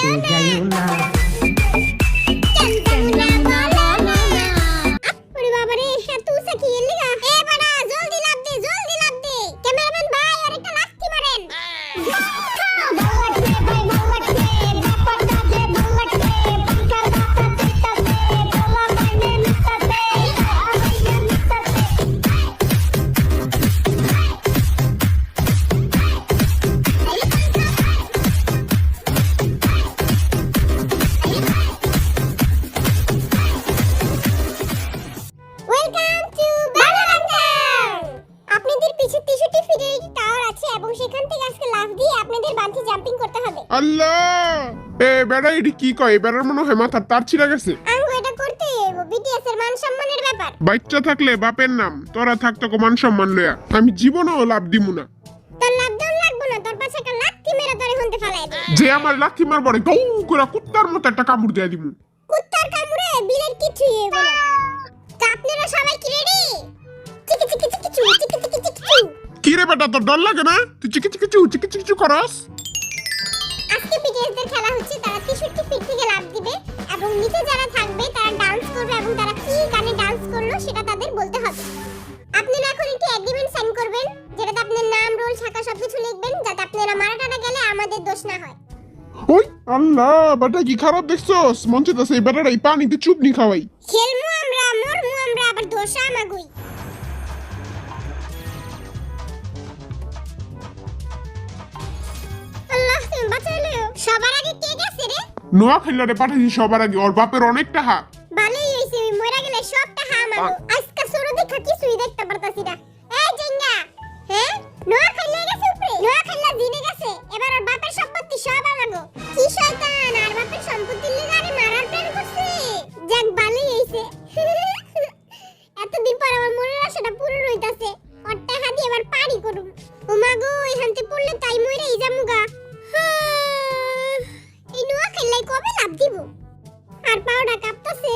কাছে যাইও না। আল্লাহ, এ বেড়া এডি কি কয়? বেড়ার মনে হয় মাথার তার ছিঁড়ে গেছে। আঙ্গু এটা করতে হইব, বিটিএস এর মান সম্মানের ব্যাপার। বাচ্চা থাকলে বাপের নাম, তোরা থাকতো কো মান সম্মান লয়া। আমি জীবনেও লাভ দিমু না। তোর লাভ দাম লাগবো না, তোর পাশে একটা লাথি মেরে তোরে হন্তে ফেলাই দে। যে আমার লাথি মারবরে গৌ করে কুত্তার মতো একটা কামড় দিয়ে দিমু। কুত্তার কামড়ে বিলের কিছুই হইব না। তা আপনারা সবাই কি রেডি? চিকি চিকি চিকি চু, চিকি চিকি চিকি চু। কি রে বেটা, তোর ডর লাগে না? তুই চিকি চিকি চু করস? আজকে বিটিএসদের খেলা হচ্ছে, তারা 63 ফিট থেকে লাফ দিবে এবং নিচে যারা থাকবে তারা ডান্স করবে এবং তারা কি গানে ডান্স করলো সেটা তাদের বলতে হবে। আপনারা এখন একটি এগ্রিমেন্ট সাইন করবেন, যেটাতে আপনার নাম, রোল, শাখা সবকিছু লিখবেন, যাতে আপনারা মারাটাটা গেলে আমাদের দোষ না হয়। ওই আল্লাহ, বেটা কি খারাপ দেখছস? মন চাইতাছে এই বেটাটা এই পানিতে চুপনি খাওয়াই। খেলমু আমরা, মরমু আমরা, আবার দোষা আমাগুই। আল্লাহ তুমি বাঁচাইলো। সবার আগে কে গেছে রে? নোয়া খেলারে পাঠাইছি সবার আগে, ওর বাপের অনেকটা হাত। ভালোই হইছে, আমি মরে গেলে সবটা আমাগো। আজকে সরো দেখা কিছুই দেখতে পারতাছি না। এই জেঙ্গা, হ্যাঁ নোয়া খেলে গেছে উপরে, নোয়া খেলা জিনে গেছে, এবার ওর বাপের সম্পত্তি সব আমাগো। কি শয়তান, আর বাপের সম্পত্তি লিগারে মারার প্ল্যান করছে। যাক ভালোই হইছে। এতদিন পর আমার মনের আশাটা পূরণ হইতাছে। ওর টাকা দিয়ে এবার পারি করুম। ওমাগো এখানতে পড়লে তাই মরেই যামুগা। এই নোয়া খেলাই কবে লাভ দিব? আর পাউডা কাঁপতাছে।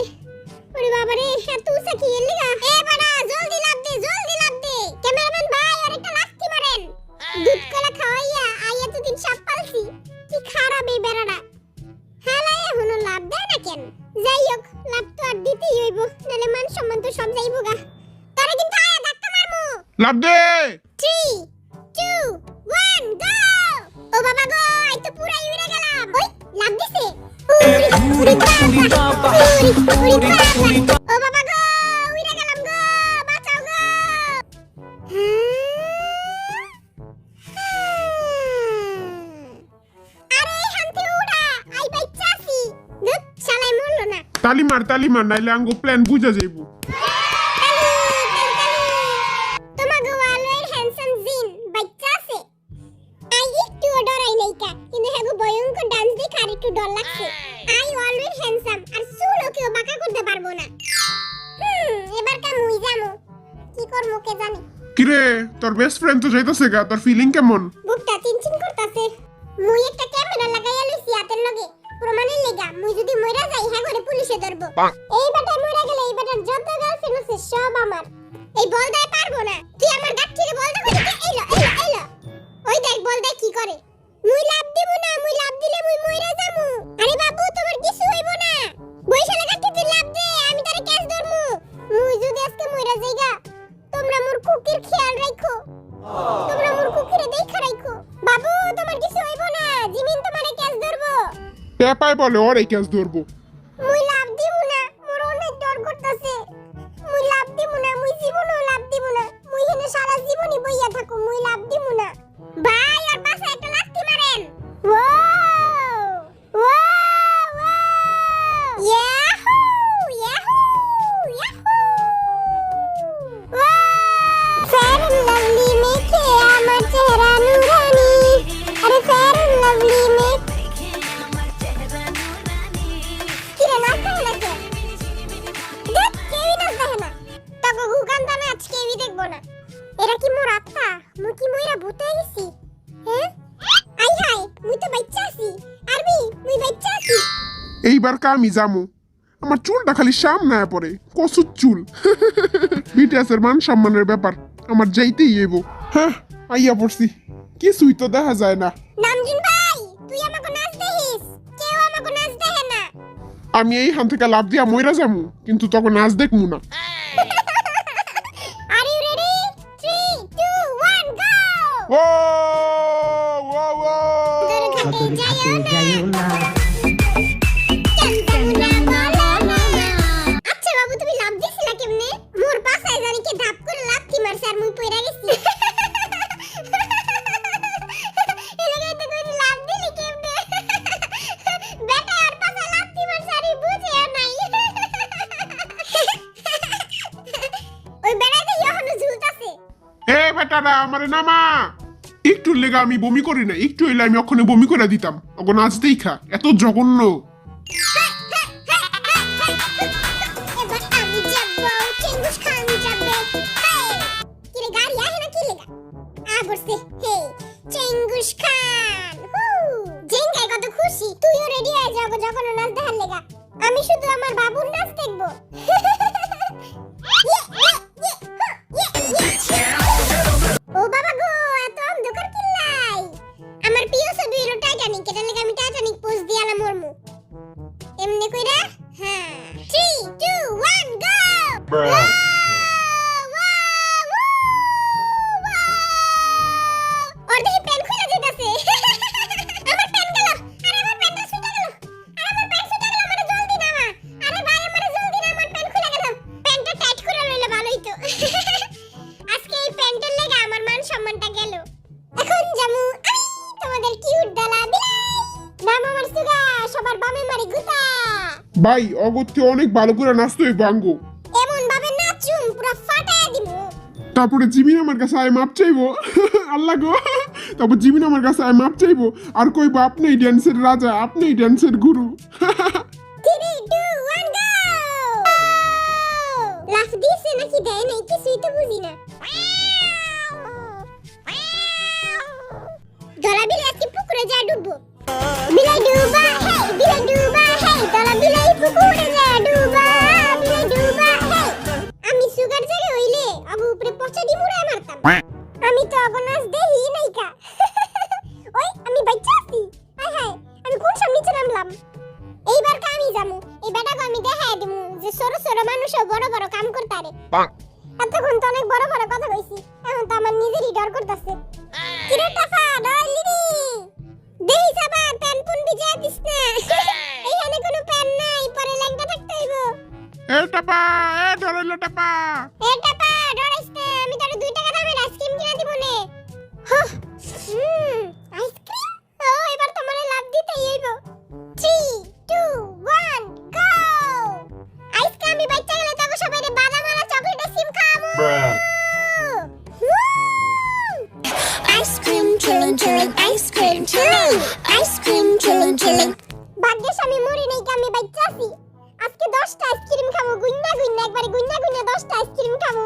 ওরে বাবা রে, এত উঁচা কি এর লিগা? এ বাড়া জলদি লাভ দে, জলদি লাভ দে। ক্যামেরাম্যান ভাই আর একটা লাথি মারেন। দুধ কলা খাওয়াইয়া আই এতদিন সাপ পালছি। কি খারাপ এই বেড়াটা। হালাই এখনো লাভ দেয় না কেন? যাই হোক, লাভ তো আর দিতেই হইব, নাহলে মান সম্মান তো সব যাইব গা। তারা কিন্তু আয়া ধাক্কা মারমু। লাভ দে। 3 2 1 গো। ও বাবা গো, আই তো পুরাই উড়ে গেলাম। ওই লাভ দিছে। উড়ি বাবা, উড়ি বাবা। ও বাবা গো, উড়ে গেলাম গো, বাঁচাও গো। আরে হানতে উড়া, আই বাইচাছি। দুধ শালাই মরলো না। তালি মার নাইলে আঙ্গো প্ল্যান বুঝা যাইবো। তোমাগো ওয়ালের হ্যান্ডসাম জিন বাচ্চা আছে। আই একটু ডরাই নাইকা, কিন্তু হেগো ভয়ঙ্কর ডান্স দেখে আর একটু ডর লাগছে। আই অলওয়েজ হ্যান্ডসাম, আর চুলও কেউ বাঁকা করতে পারবো না। এবার মুই যামু, কি করমু কে জানি। কিরে, তোর বেস্ট ফ্রেন্ড তো যাইতাছে গা, তোর ফিলিং কেমন? বুকটা চিনচিন করতাছে। মুই একটা ক্যামেরা লাগাইয়া লইছি হাতের লগে, প্রমাণের লাগা। মুই যদি মইরা যাই, হ্যাঁ করে পুলিশে ধরবো। এই বেটা মইরা গেলে এই বেটার যত গার্লফ্রেন্ড আছে সব আমার। এই বল দেয় পারবো না। তুই আমার গাঠিরে বল দে কইতে এলো। ওই দেখ বল দেয় কি করে। মুই লাভ দিব না, মুই লাভ দিলে মুই মইরা যামু। আরে বাবু তোমার কিছু হইব না। বৈশালা গাঠিতে লাভ দে, আমি তারে ক্যাচ ধরমু। মুই যদি আজকে মইরা যাইগা, তোমরা মোর কুকির খেয়াল রাখো। তোমরা মোর কুকিরে দেখা রাখো। বাবু তোমার কিছু হইব না, জিমিন তোমারে ক্যাচ ধরবো। পেপাই বলে ওর এই ক্যাচ ধরবো। মুই লাভ দিব না, মোর অনেক ডর করতেছে। মুই লাভ দিব না, মুই জীবনও লাভ দিব না। মুই এখানে সারা জীবনই বইয়া থাকো, মুই লাভ দিব না। ভাই আর পাশে একটা লাথি মারেন। Wow wow yahoo yahoo yahoo. Fair and lovely মেখে আমার চেহারা নুরানি। আরে ফেয়ার এন্ড লাভলি মেখে আমার চেহারা নুরানি। কিরে নাচতে লাগে? দেখ কেউই নাচতে না। তখন গুগান্দা নাচ কেউই দেখবো না। এরা কি মোর আত্মা? মুই কি মইরা ভূত হয়ে গেছি? হ্যাঁ আই হাই, মুই তো বাচ্চা আছি। আরবি মুই বাচ্চা আছি। এইবার আমি যামু। আমার চুলটা খালি সামনে পড়ে, কসুর চুল। বিটিএসের মান সম্মানের ব্যাপার, আমার যাইতেই হইব। হ্যাঁ আইয়া পড়ছি, কিছুই তো দেখা যায় না। নামজিন ভাই, তুই আমাকে নাচ দেখিস। কেউ আমি এইখান থেকে লাভ দিয়া মইরা যামু, কিন্তু তখন নাচ দেখমু না। আর ইউ রেডি 3 2 1 গো ও ও ও ঘাটে যাইও না আচ্ছা বাবু তুমি লাভ দিছিলা কেমনে মোর পাছায় জানি কে ধাপ করে লাথি মারছে আর মুই পইরা গেছি এলাকায় তো কই লাভ দিলি কেমনে বেটা আর পাছায় লাথি মারছে আর বুঝে নাই ওই বেটা তো এখনো ঝুলতাছে এ বেটারা আমারে নামা। একটু লেগা আমি বমি করি না, একটু এলে আমি ওখানে বমি করে দিতাম। ওগো নাচ দেখা এত জঘন্য। এবার আমি যাব চেঙ্গুস খান যাবে কি রে গাড়ি আহে না কি লেগা বসছে হে চেঙ্গুস খান জেঙ্গাই কত খুশি তুইও রেডি হয়ে যাও যখন ও নাচ দেখার লেগা আমি শুধু আমার বাবুর নাচ দেখবো ও বাবা গো এত অন্ধকার কিল্লাই আমার প্রিয় ছবি হলো টাইটানিক এটা লেগে আমি টাইটানিক পোজ দিয়ালাম মরমু এমনি কইরা হ্যাঁ 3 2 1 গো ওর দেখি প্যান খুলে যেতেছে আমার প্যান গেল আরে আমার প্যানটা ছুটে গেল আরে আমার প্যান ছুটে গেল আমারে জলদি নামা আরে ভাই আমারে জলদি নামা আমার প্যান খুলে গেল প্যানটা টাইট করে লইলে ভালোই তো আজকে এই প্যান্টের লেগে আমার মান সম্মানটা গেল এখন জামু আমি তোমাদের কিউট ডালা বিলাই নাম আমার সুগা সবার বামে মারি গুতা ভাই অগত্যে অনেক ভালো করে নাচতে হইব আঙ্গো। এমন ভাবে নাচুম পুরো ফাটায় দিমু তারপরে জিমিন আমার কাছে আয় মাপ চাইবো আল্লাহ গো। তারপর জিমিন আমার কাছে আয় মাপ চাইবো আর কইবো আপনিই ড্যান্সের রাজা, আপনিই ড্যান্সের গুরু। 3 2 1 গো লাফ দিছে নাকি দেয় নাই কিছুই তো বুঝি না দলা বিলাই আজকে পুকুরে যায় ডুববো বিলাই ডুবা হে বিলাই ডুবা হে দলা বিলাই পুকুরে যায় ডুবা বিলাই ডুবা হে আমি সুগার জায়গা হইলে আবু উপরে পচা ডিমুড়ায় মারতাম আমি তো অগনাস দেহি নাইকা ওই আমি বাচ্চা আছি হাই হাই আমি কোন সব নিচে নামলাম এইবার কা আমি যামু এই বেটাকে আমি দেখাই দিমু যে ছোট ছোট মানুষও বড় বড় কাম করতারে এতক্ষণ তো অনেক বড় বড় কথা কইছি এখন তো আমার নিজেরই ডর করতেছে কিরে টাফা ডরলি নি দেহি সাবা প্যান পুন ভিজা দিস না এইখানে কোনো প্যান নাই পরে লাগতে থাকতে হইব এ টাপা এ ধরলো টাপা। এ টাপা ডরাইস না আমি তোরে 2 টাকা দামের আইসক্রিম কিনা দিব নে আইসক্রিম ও এবার তোমারে লাভ দিতেই হইব 3 2 1 গো আইসক্রিম আমি বাচ্চা গেলে তো সবাইরে বাদাম আলা চকলেট আইসক্রিম খাবো Ice cream chilling, chilling, ice cream chilling, ice cream chilling, chilling. ভাগ্যেশ আমি মরি নাই কি আমি বাচ্চা আছি আজকে 10টা আইসক্রিম খাবো গুন্না গুন্না একবারে গুন্না গুন্না 10টা আইসক্রিম খাবো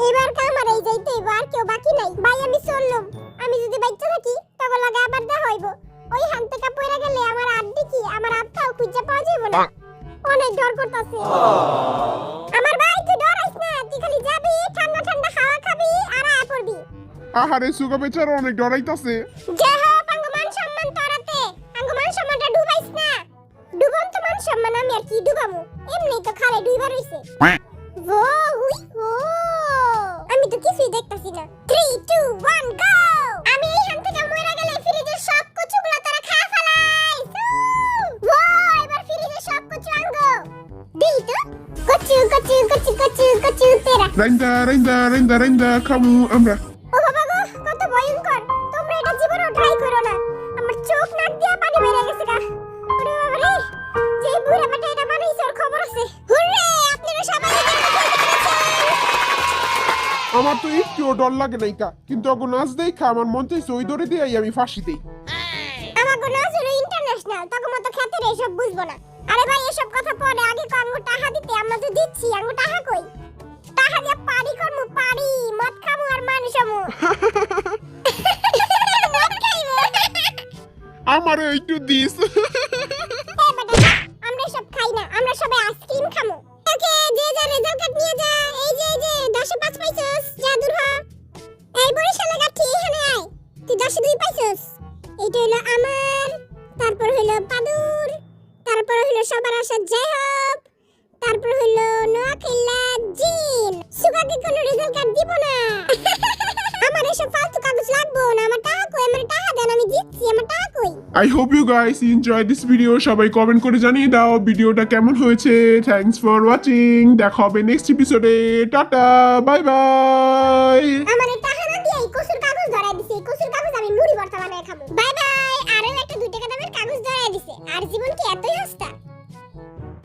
এবার কামার এই যাইতে হইব আর কেউ বাকি নাই ভাই আমি চললাম আমি যদি বাচ্চা থাকি তখন লাগা আবার দেখা হইব ওই হান থেকে পয়রা গেলে আমার আড্ডি কি আমার আত্মাও খুঁজে পাওয়া যাবে না অনেক ডর করতেছে আমার ভাই তুই ডরাইস না তুই খালি যাবি ঠান্ডা ঠান্ডা খাওয়া খাবি আর আয় পড়বি আহারে সুগা বেচারা অনেক ডরাইতাছে। যে হোক আঙ্গমান সম্মান তোরাতে আঙ্গমান সম্মানটা ডুবাইস না ডুবন তো মান সম্মান আমি আর কি ডুবামু এমনি তো খালে ডুইবা রইছে ও হুই ও আমি তো কিছুই দেখতাছি না 3 2 1 গো আমি এইখান থেকে মইরা গেলে ফ্রিজের সব কচুগুলো তোরা খা ফেলাইস ও এবার ফ্রিজের সব কচু আঙ্গ দেই তো কচু কচু কচু কচু কচু তেরা রাইন্দা রাইন্দা রাইন্দা রাইন্দা খামু আমরা। ও বাবা গো কত ভয়ঙ্কর তোমরা এটা জীবনেও ট্রাই করো না আমার চোখ নাক দিয়ে পানি বেরিয়ে গেছে গা ওরে বাবা রে যে বুড়া বেটা এটা বানাইছে ওর খবর আছে হুররে আপনারা সবাই এটা বলতে পেরেছেন আমার তো একটুও ডর লাগে নাইকা, কিন্তু ওগো নাচ দেখা আমার মন চাইছে ওই দড়ি দিয়ে আমি ফাঁসি দেই। আমার কোন আসলে ইন্টারন্যাশনাল তখন মতো খেতে এসব বুঝবো না আরে ভাই এসব কথা পরে আগে কো আঙ্গু টাকা দিতে আমরা তো দিচ্ছি আঙ্গু টাকা কই টাকা দিয়ে পারি করমু পারি মদ খামু আর মানুষ হমু মদ খাইবো আমার একটু দিস। আমরা সব খাই না আমরা সবাই আইসক্রিম খামু ওকে যে যে রেজাল্ট কার্ড নিয়ে যা এই যে 10 5 পাইছস যা দূর হ এই বরিশালে গাঠি এখানে আয় তুই 10 2 পাইছস এইটা হলো আমার সবার আশা জয় হোক। তারপর হলো নোয়াখিলা জিন সুগাকে কোনো রেজাল্ট কার্ড দিব না। আমার এসব ফালতু কাগজ লাগবো না, আমার টাকা কই, আমার টাকা দেন, আমি জিতছি, আমার টাকা কই। I hope you guys enjoy this video. সবাই কমেন্ট করে জানিয়ে দাও ভিডিওটা কেমন হয়েছে। Thanks for watching. দেখা হবে নেক্সট এপিসোডে। Tata, bye bye. আমার এই টাকা না দিয়ে এই কসুর কাগজ ধরাই দিছে, এই কসুর কাগজ আমি মুড়ি ভর্তা বানায় খাবো। Bye bye. আরো একটা 2 টাকা দামের কাগজ ধরাই দিছে। আর জীবন কি এতই হাসতা?